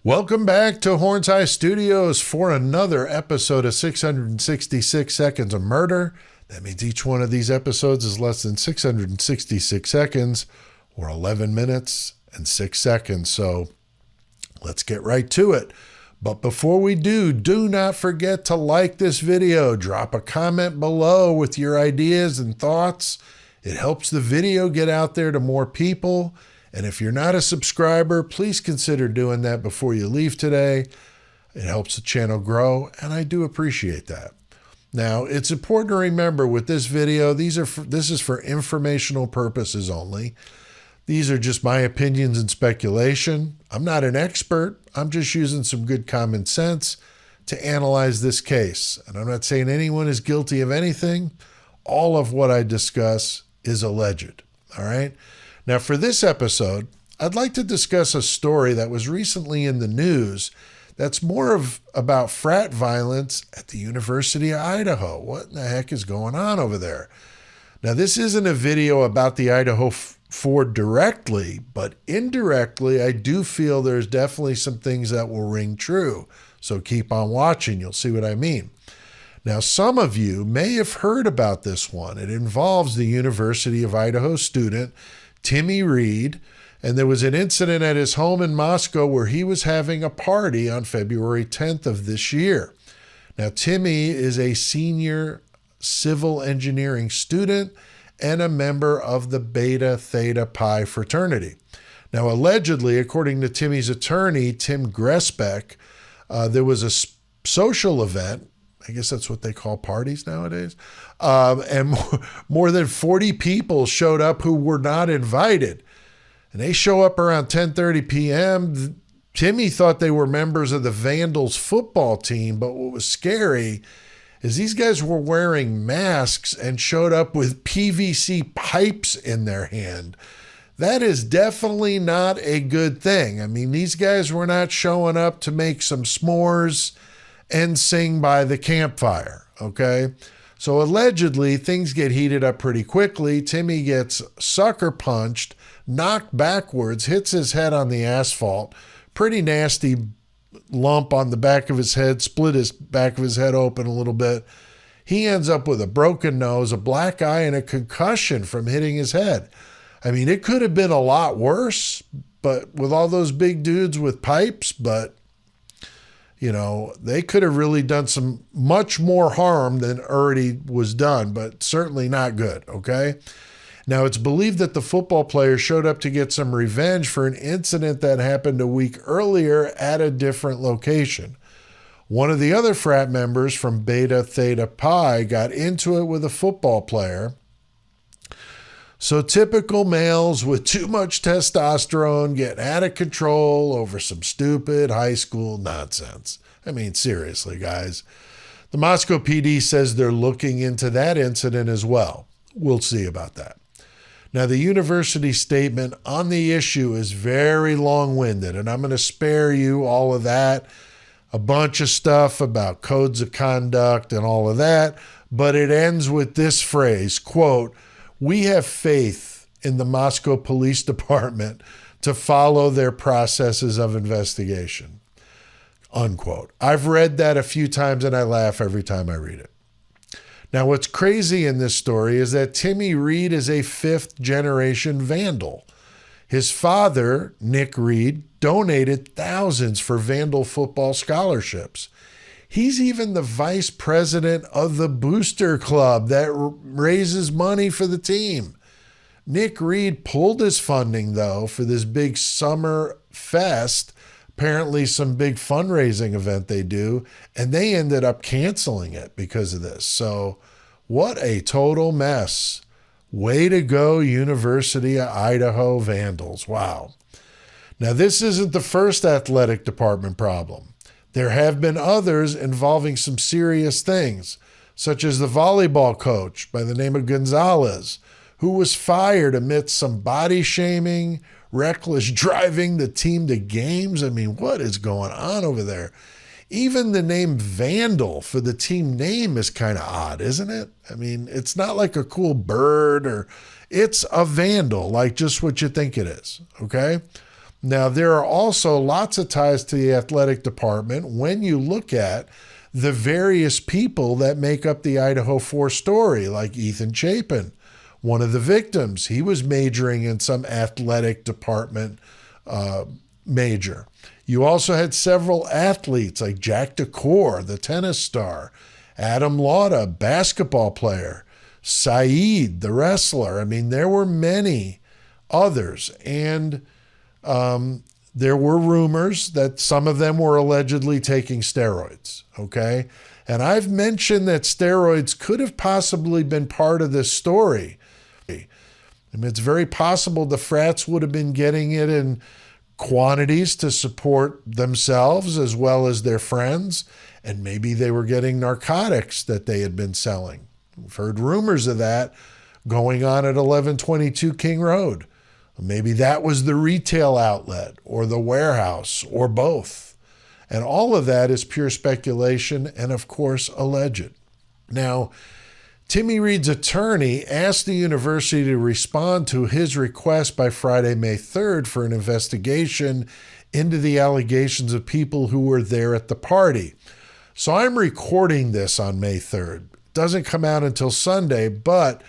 Welcome back to Horns High Studios for another episode of 666 Seconds of Murder. That means each one of these episodes is less than 666 seconds or 11 minutes and 6 seconds. So let's get right to it. But before we do not forget to like this video. Drop a comment below with your ideas and thoughts. It helps the video get out there to more people. And if you're not a subscriber, please consider doing that before you leave today. It helps the channel grow, and I do appreciate that. Now, it's important to remember with this video, this is for informational purposes only. These are just my opinions and speculation. I'm not an expert. I'm just using some good common sense to analyze this case. And I'm not saying anyone is guilty of anything. All of what I discuss is alleged. All right? Now, for this episode, I'd like to discuss a story that was recently in the news that's more about frat violence at the University of Idaho. What in the heck is going on over there? Now, this isn't a video about the Idaho Ford directly, but indirectly, I do feel there's definitely some things that will ring true. So keep on watching. You'll see what I mean. Now, some of you may have heard about this one. It involves the University of Idaho student Timmy Reed, and there was an incident at his home in Moscow where he was having a party on February 10th of this year. Now, Timmy is a senior civil engineering student and a member of the Beta Theta Pi fraternity. Now, allegedly, according to Timmy's attorney, Tim Gresbeck, there was a social event. I guess that's what they call parties nowadays. And more than 40 people showed up who were not invited. And they show up around 10:30 p.m. Timmy thought they were members of the Vandals football team, but what was scary is these guys were wearing masks and showed up with PVC pipes in their hand. That is definitely not a good thing. I mean, these guys were not showing up to make some s'mores and sing by the campfire, okay? So allegedly, things get heated up pretty quickly. Timmy gets sucker punched, knocked backwards, hits his head on the asphalt, pretty nasty lump on the back of his head, split his back of his head open a little bit. He ends up with a broken nose, a black eye, and a concussion from hitting his head. I mean, it could have been a lot worse, but with all those big dudes with pipes, but you know, they could have really done some much more harm than already was done, but certainly not good, okay? Now, it's believed that the football player showed up to get some revenge for an incident that happened a week earlier at a different location. One of the other frat members from Beta Theta Pi got into it with a football player. So typical males with too much testosterone get out of control over some stupid high school nonsense. I mean, seriously, guys. The Moscow PD says they're looking into that incident as well. We'll see about that. Now, the university statement on the issue is very long-winded, and I'm going to spare you all of that, a bunch of stuff about codes of conduct and all of that, but it ends with this phrase, quote, "We have faith in the Moscow Police Department to follow their processes of investigation," unquote. I've read that a few times and I laugh every time I read it. Now, what's crazy in this story is that Timmy Reed is a fifth-generation Vandal. His father, Nick Reed, donated thousands for Vandal football scholarships. He's even the vice president of the Booster Club that raises money for the team. Nick Reed pulled his funding, though, for this big summer fest, apparently some big fundraising event they do, and they ended up canceling it because of this. So what a total mess. Way to go, University of Idaho Vandals. Wow. Now, this isn't the first athletic department problem. There have been others involving some serious things, such as the volleyball coach by the name of Gonzalez, who was fired amidst some body shaming, reckless driving the team to games. I mean, what is going on over there? Even the name Vandal for the team name is kind of odd, isn't it? I mean, it's not like a cool bird, or it's a vandal, like just what you think it is, okay? Now, there are also lots of ties to the athletic department when you look at the various people that make up the Idaho 4 story, like Ethan Chapin, one of the victims. He was majoring in some athletic department major. You also had several athletes like Jack DeCore, the tennis star, Adam Lauda, basketball player, Saeed, the wrestler. I mean, there were many others. And there were rumors that some of them were allegedly taking steroids, okay? And I've mentioned that steroids could have possibly been part of this story. I mean, it's very possible the frats would have been getting it in quantities to support themselves as well as their friends, and maybe they were getting narcotics that they had been selling. We've heard rumors of that going on at 1122 King Road. Maybe that was the retail outlet or the warehouse or both. And all of that is pure speculation and, of course, alleged. Now, Timmy Reed's attorney asked the university to respond to his request by Friday, May 3rd for an investigation into the allegations of people who were there at the party. So I'm recording this on May 3rd. It doesn't come out until Sunday, but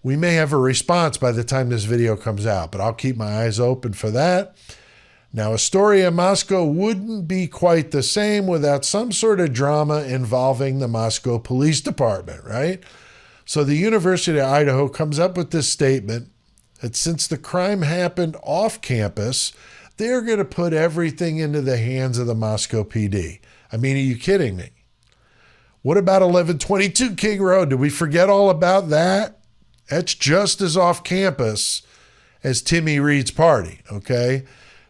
we may have a response by the time this video comes out, but I'll keep my eyes open for that. Now, Astoria, Moscow wouldn't be quite the same without some sort of drama involving the Moscow Police Department, right? So the University of Idaho comes up with this statement that since the crime happened off campus, they're going to put everything into the hands of the Moscow PD. I mean, are you kidding me? What about 1122 King Road? Did we forget all about that? That's just as off campus as Timmy Reed's party, okay?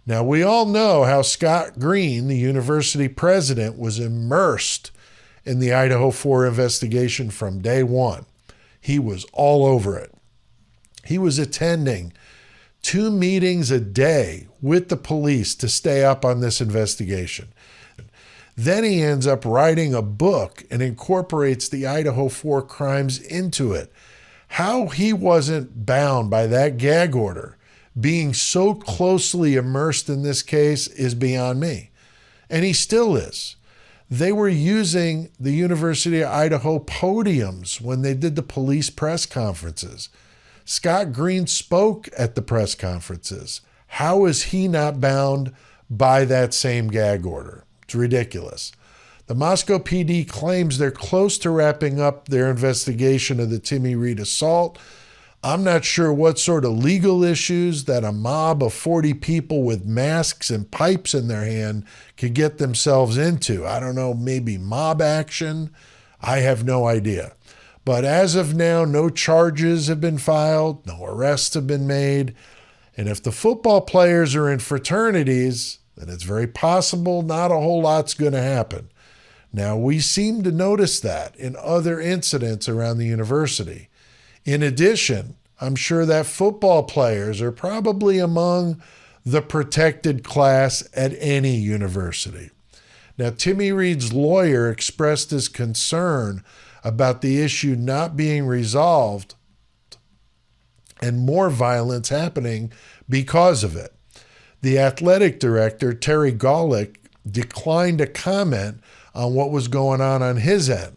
Now, we all know how Scott Green, the university president, was immersed in the Idaho 4 investigation from day one. He was all over it. He was attending 2 meetings a day with the police to stay up on this investigation. Then he ends up writing a book and incorporates the Idaho 4 crimes into it. How he wasn't bound by that gag order, being so closely immersed in this case, is beyond me. And he still is. They were using the University of Idaho podiums when they did the police press conferences. Scott Green spoke at the press conferences. How is he not bound by that same gag order? It's ridiculous. The Moscow PD claims they're close to wrapping up their investigation of the Timmy Reed assault. I'm not sure what sort of legal issues that a mob of 40 people with masks and pipes in their hand could get themselves into. I don't know, maybe mob action? I have no idea. But as of now, no charges have been filed, no arrests have been made. And if the football players are in fraternities, then it's very possible not a whole lot's going to happen. Now, we seem to notice that in other incidents around the university. In addition, I'm sure that football players are probably among the protected class at any university. Now, Timmy Reed's lawyer expressed his concern about the issue not being resolved and more violence happening because of it. The athletic director, Terry Golick, declined to comment on what was going on his end.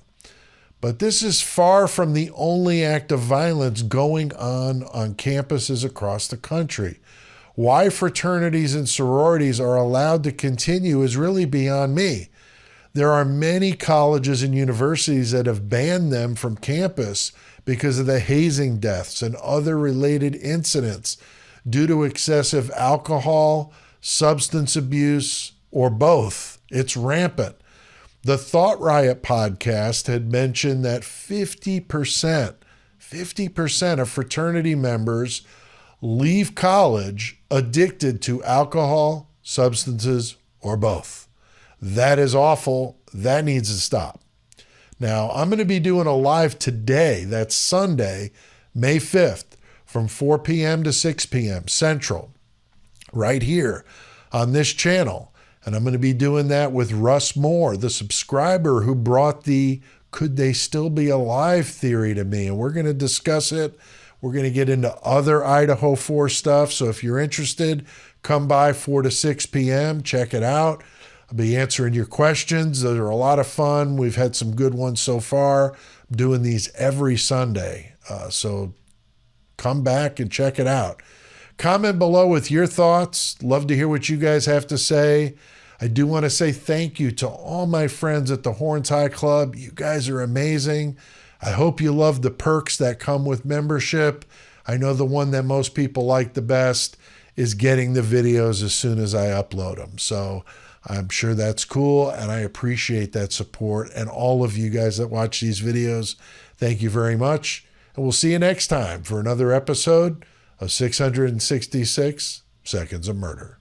But this is far from the only act of violence going on campuses across the country. Why fraternities and sororities are allowed to continue is really beyond me. There are many colleges and universities that have banned them from campus because of the hazing deaths and other related incidents due to excessive alcohol, substance abuse, or both. It's rampant. The Thought Riot podcast had mentioned that 50% of fraternity members leave college addicted to alcohol, substances, or both. That is awful. That needs to stop. Now, I'm going to be doing a live today. That's Sunday, May 5th, from 4 p.m. to 6 p.m. Central, right here on this channel. And I'm going to be doing that with Russ Moore, the subscriber who brought the "could they still be alive" theory to me. And we're going to discuss it. We're going to get into other Idaho 4 stuff. So if you're interested, Come by 4 to 6 p.m. Check it out. I'll be answering your questions. Those are a lot of fun. We've had some good ones so far. I'm doing these every Sunday. So come back and check it out. Comment below with your thoughts. Love to hear what you guys have to say. I do want to say thank you to all my friends at the Horns High Club. You guys are amazing. I hope you love the perks that come with membership. I know the one that most people like the best is getting the videos as soon as I upload them. So I'm sure that's cool, and I appreciate that support. And all of you guys that watch these videos, thank you very much. And we'll see you next time for another episode of 666 Seconds of Murder.